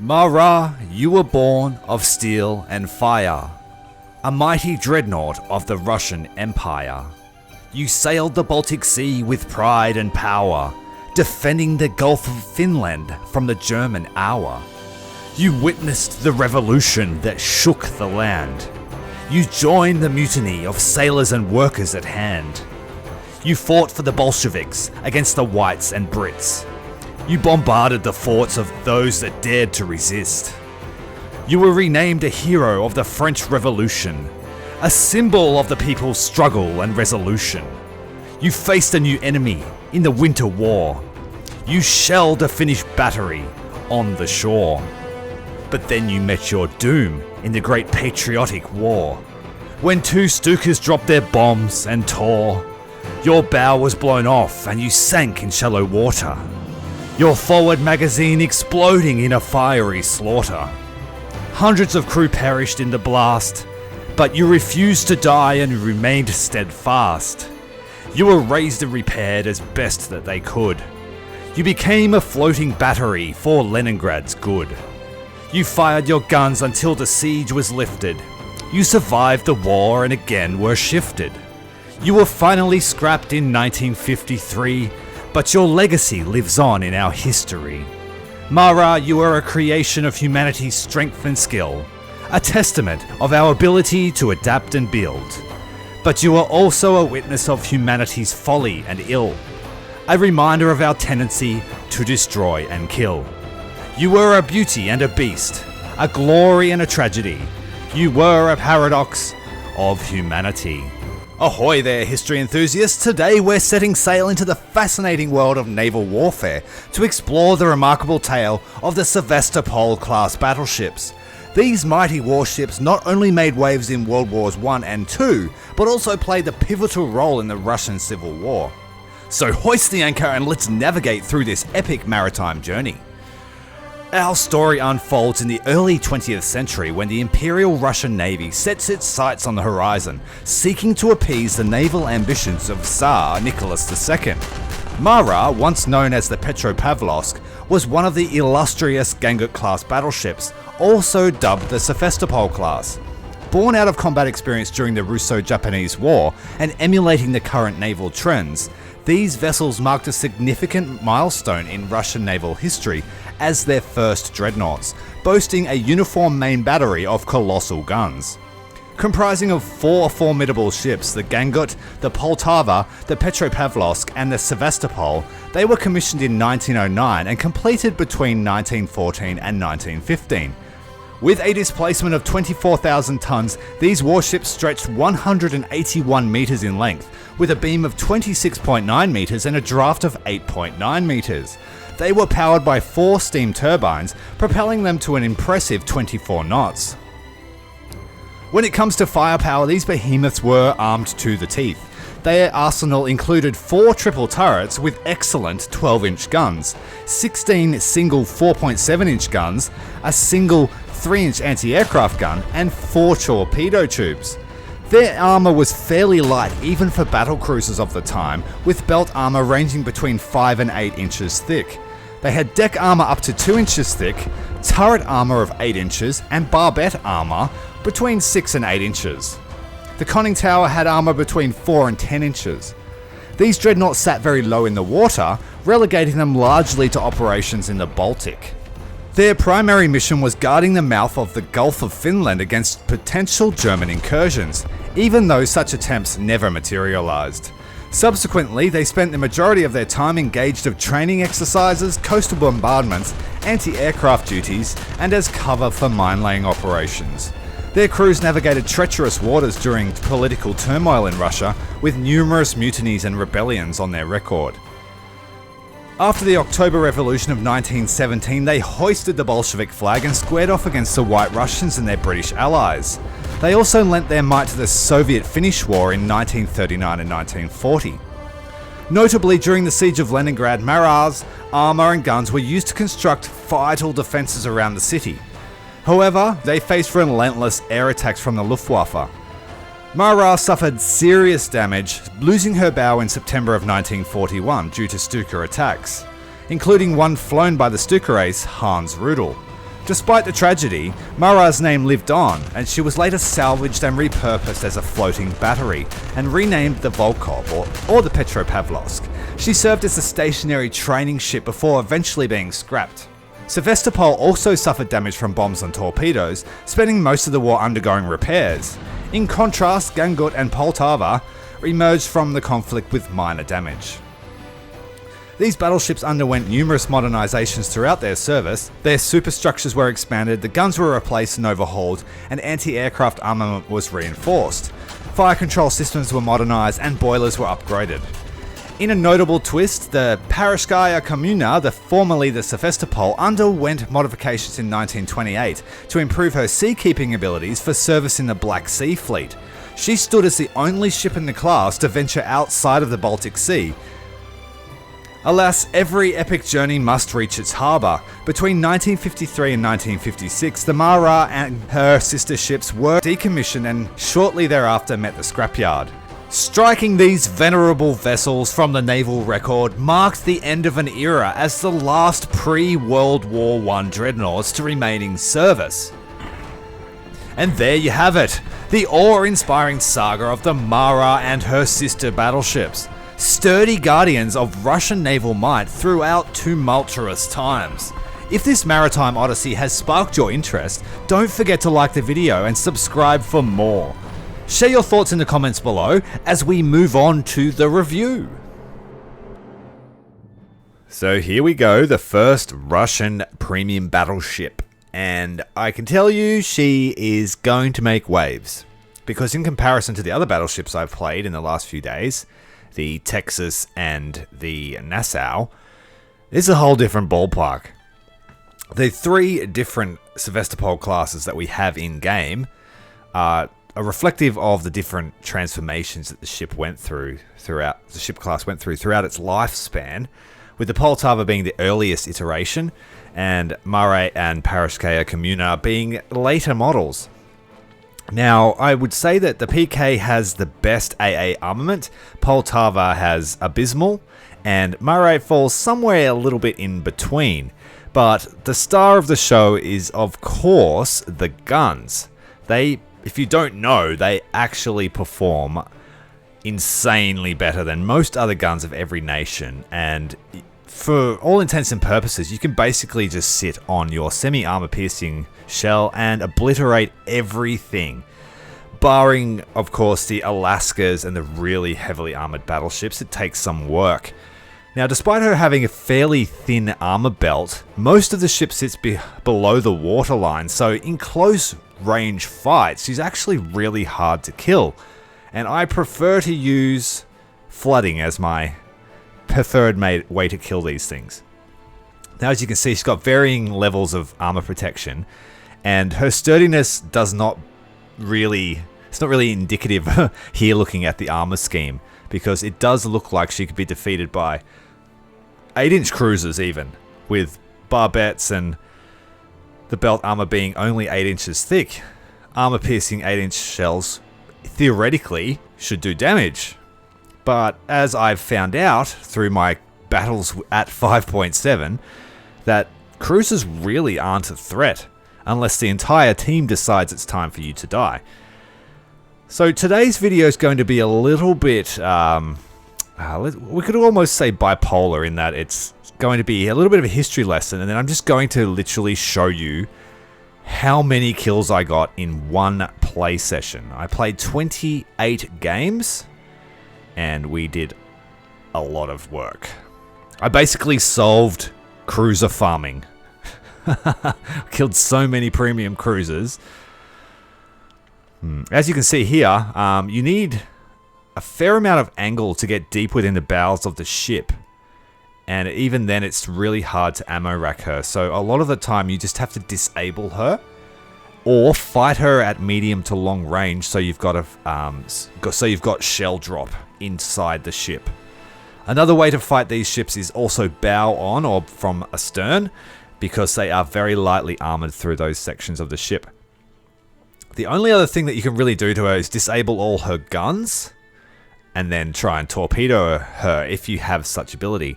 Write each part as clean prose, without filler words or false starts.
Marat, you were born of steel and fire, a mighty dreadnought of the Russian Empire. You sailed the Baltic Sea with pride and power, defending the Gulf of Finland from the German hour. You witnessed the revolution that shook the land. You joined the mutiny of sailors and workers at hand. You fought for the Bolsheviks against the whites and Brits. You bombarded the forts of those that dared to resist. You were renamed a hero of the French Revolution, a symbol of the people's struggle and resolution. You faced a new enemy in the Winter War. You shelled a Finnish battery on the shore. But then you met your doom in the Great Patriotic War, when two Stukas dropped their bombs and tore. Your bow was blown off and you sank in shallow water, your forward magazine exploding in a fiery slaughter. Hundreds of crew perished in the blast, but you refused to die and remained steadfast. You were raised and repaired as best that they could. You became a floating battery for Leningrad's good. You fired your guns until the siege was lifted. You survived the war and again were shifted. You were finally scrapped in 1953, but your legacy lives on in our history. Marat, you are a creation of humanity's strength and skill, a testament of our ability to adapt and build. But you are also a witness of humanity's folly and ill, a reminder of our tendency to destroy and kill. You were a beauty and a beast, a glory and a tragedy. You were a paradox of humanity. Ahoy there, history enthusiasts! Today we're setting sail into the fascinating world of naval warfare to explore the remarkable tale of the Sevastopol-class battleships. These mighty warships not only made waves in World Wars I and II, but also played a pivotal role in the Russian Civil War. So hoist the anchor and let's navigate through this epic maritime journey. Our story unfolds in the early 20th century when the Imperial Russian Navy sets its sights on the horizon, seeking to appease the naval ambitions of Tsar Nicholas II. Marat, once known as the Petropavlovsk, was one of the illustrious Gangut Class Battleships, also dubbed the Sevastopol-class. Born out of combat experience during the Russo-Japanese War and emulating the current naval trends, these vessels marked a significant milestone in Russian naval history as their first dreadnoughts, boasting a uniform main battery of colossal guns. Comprising of 4 formidable ships, the Gangut, the Poltava, the Petropavlovsk and the Sevastopol, they were commissioned in 1909 and completed between 1914 and 1915. With a displacement of 24,000 tons, these warships stretched 181 meters in length, with a beam of 26.9 meters and a draft of 8.9 meters. They were powered by 4 steam turbines, propelling them to an impressive 24 knots. When it comes to firepower, these behemoths were armed to the teeth. Their arsenal included 4 triple turrets with excellent 12-inch guns, 16 single 4.7-inch guns, a single 3-inch anti-aircraft gun, and 4 torpedo tubes. Their armour was fairly light even for battle cruisers of the time, with belt armour ranging between 5 and 8 inches thick. They had deck armour up to 2 inches thick, turret armour of 8 inches, and barbette armour between 6 and 8 inches. The conning tower had armour between 4 and 10 inches. These dreadnoughts sat very low in the water, relegating them largely to operations in the Baltic. Their primary mission was guarding the mouth of the Gulf of Finland against potential German incursions, even though such attempts never materialised. Subsequently, they spent the majority of their time engaged of training exercises, coastal bombardments, anti-aircraft duties, and as cover for mine-laying operations. Their crews navigated treacherous waters during political turmoil in Russia, with numerous mutinies and rebellions on their record. After the October Revolution of 1917, they hoisted the Bolshevik flag and squared off against the White Russians and their British allies. They also lent their might to the Soviet-Finnish War in 1939 and 1940. Notably, during the siege of Leningrad, Marat's armour and guns were used to construct vital defences around the city. However, they faced relentless air attacks from the Luftwaffe. Marat suffered serious damage, losing her bow in September of 1941 due to Stuka attacks, including one flown by the Stuka ace Hans Rudel. Despite the tragedy, Marat's name lived on, and she was later salvaged and repurposed as a floating battery, and renamed the Volkov, or the Petropavlovsk. She served as a stationary training ship before eventually being scrapped. Sevastopol also suffered damage from bombs and torpedoes, spending most of the war undergoing repairs. In contrast, Gangut and Poltava emerged from the conflict with minor damage. These battleships underwent numerous modernizations throughout their service. Their superstructures were expanded, the guns were replaced and overhauled, and anti-aircraft armament was reinforced. Fire control systems were modernized and boilers were upgraded. In a notable twist, the Parashkaya Kommuna, formerly the Sevastopol, underwent modifications in 1928 to improve her seakeeping abilities for service in the Black Sea Fleet. She stood as the only ship in the class to venture outside of the Baltic Sea. Alas, every epic journey must reach its harbour. Between 1953 and 1956, the Marat and her sister ships were decommissioned and shortly thereafter met the scrapyard. Striking these venerable vessels from the naval record marked the end of an era as the last pre-World War I dreadnoughts to remain in service. And there you have it, the awe-inspiring saga of the Marat and her sister battleships. Sturdy guardians of Russian naval might throughout tumultuous times. If this maritime odyssey has sparked your interest, don't forget to like the video and subscribe for more. Share your thoughts in the comments below as we move on to the review. So here we go, the first Russian premium battleship. And I can tell you she is going to make waves. Because in comparison to the other battleships I've played in the last few days, the Texas and the Nassau, this is a whole different ballpark. The three different Sevastopol classes that we have in game are reflective of the different transformations that the ship went through throughout the ship class went through throughout its lifespan, with the Poltava being the earliest iteration and Marat and Parashkaya Kommuna being later models. Now, I would say that the PK has the best AA armament, Poltava has abysmal, and Marat falls somewhere a little bit in between. But the star of the show is, of course, the guns. If you don't know, they actually perform insanely better than most other guns of every nation, and for all intents and purposes, you can basically just sit on your semi-armor piercing shell and obliterate everything. Barring, of course, the Alaskas and the really heavily armored battleships, it takes some work. Now, despite her having a fairly thin armor belt, most of the ship sits below the waterline, so in close range fights, she's actually really hard to kill. And I prefer to use flooding as my preferred way to kill these things. Now, as you can see, she's got varying levels of armor protection, and her sturdiness it's not really indicative here looking at the armor scheme, because it does look like she could be defeated by 8-inch cruisers even, with barbettes and the belt armor being only 8 inches thick. Armor piercing 8-inch shells theoretically should do damage. But as I've found out through my battles at 5.7, that cruisers really aren't a threat unless the entire team decides it's time for you to die. So today's video is going to be a little bit, we could almost say bipolar, in that it's going to be a little bit of a history lesson, and then I'm just going to literally show you how many kills I got in one play session. I played 28 games, and we did a lot of work. I basically solved cruiser farming. Killed so many premium cruisers. As you can see here, you need a fair amount of angle to get deep within the bowels of the ship. And even then, it's really hard to ammo rack her. So a lot of the time, you just have to disable her, or fight her at medium to long range. So you've got shell drop inside the ship. Another way to fight these ships is also bow on or from astern, because they are very lightly armored through those sections of the ship. The only other thing that you can really do to her is disable all her guns, and then try and torpedo her if you have such ability.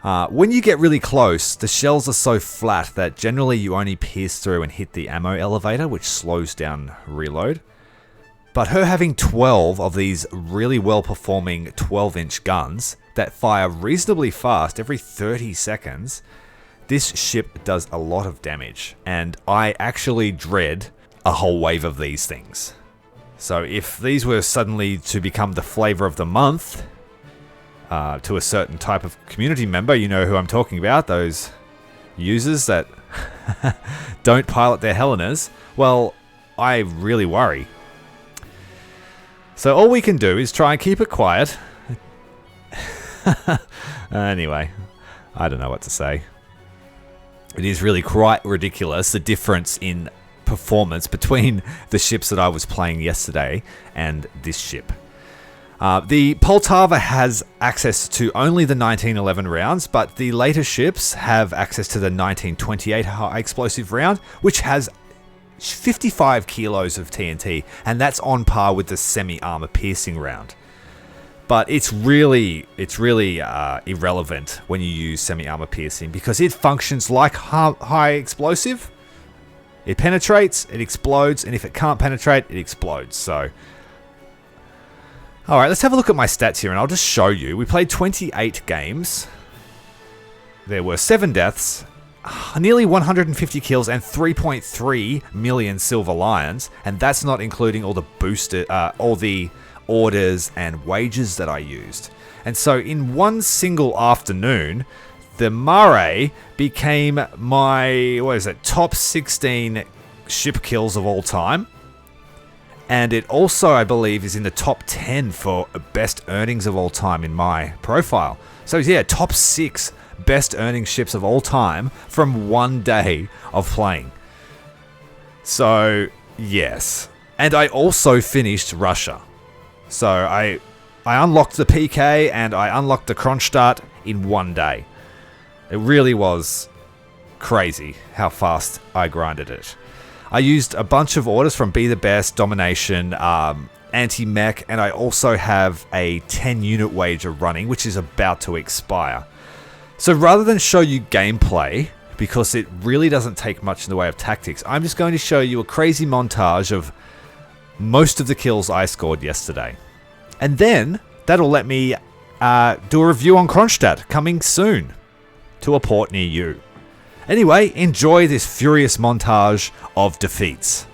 When you get really close, the shells are so flat that generally you only pierce through and hit the ammo elevator, which slows down reload. But her having 12 of these really well-performing 12-inch guns that fire reasonably fast every 30 seconds, this ship does a lot of damage, and I actually dread a whole wave of these things. So if these were suddenly to become the flavor of the month to a certain type of community member, you know who I'm talking about, those users that don't pilot their Helenas, well, I really worry. So all we can do is try and keep it quiet. Anyway, I don't know what to say. It is really quite ridiculous, the difference in performance between the ships that I was playing yesterday and this ship. The Poltava has access to only the 1911 rounds, but the later ships have access to the 1928 high explosive round, which has 55 kilos of TNT, and that's on par with the semi-armor piercing round. But it's really irrelevant when you use semi-armor piercing because it functions like high explosive. It penetrates, it explodes, and if it can't penetrate, it explodes. So, alright, let's have a look at my stats here, and I'll just show you. We played 28 games. There were 7 deaths, nearly 150 kills, and 3.3 million silver lions, and that's not including all the all the orders and wages that I used. And so in one single afternoon, the Marat became my, top 16 ship kills of all time. And it also, I believe, is in the top 10 for best earnings of all time in my profile. So yeah, top 6 best earning ships of all time from one day of playing. So yes. And I also finished Russia. So I unlocked the PK and I unlocked the Kronstadt in one day. It really was crazy how fast I grinded it. I used a bunch of orders from Be the Best, Domination, Anti-Mech, and I also have a 10 unit wager running, which is about to expire. So rather than show you gameplay, because it really doesn't take much in the way of tactics, I'm just going to show you a crazy montage of most of the kills I scored yesterday. And then that'll let me do a review on Kronstadt coming soon to a port near you. Anyway, enjoy this furious montage of defeats.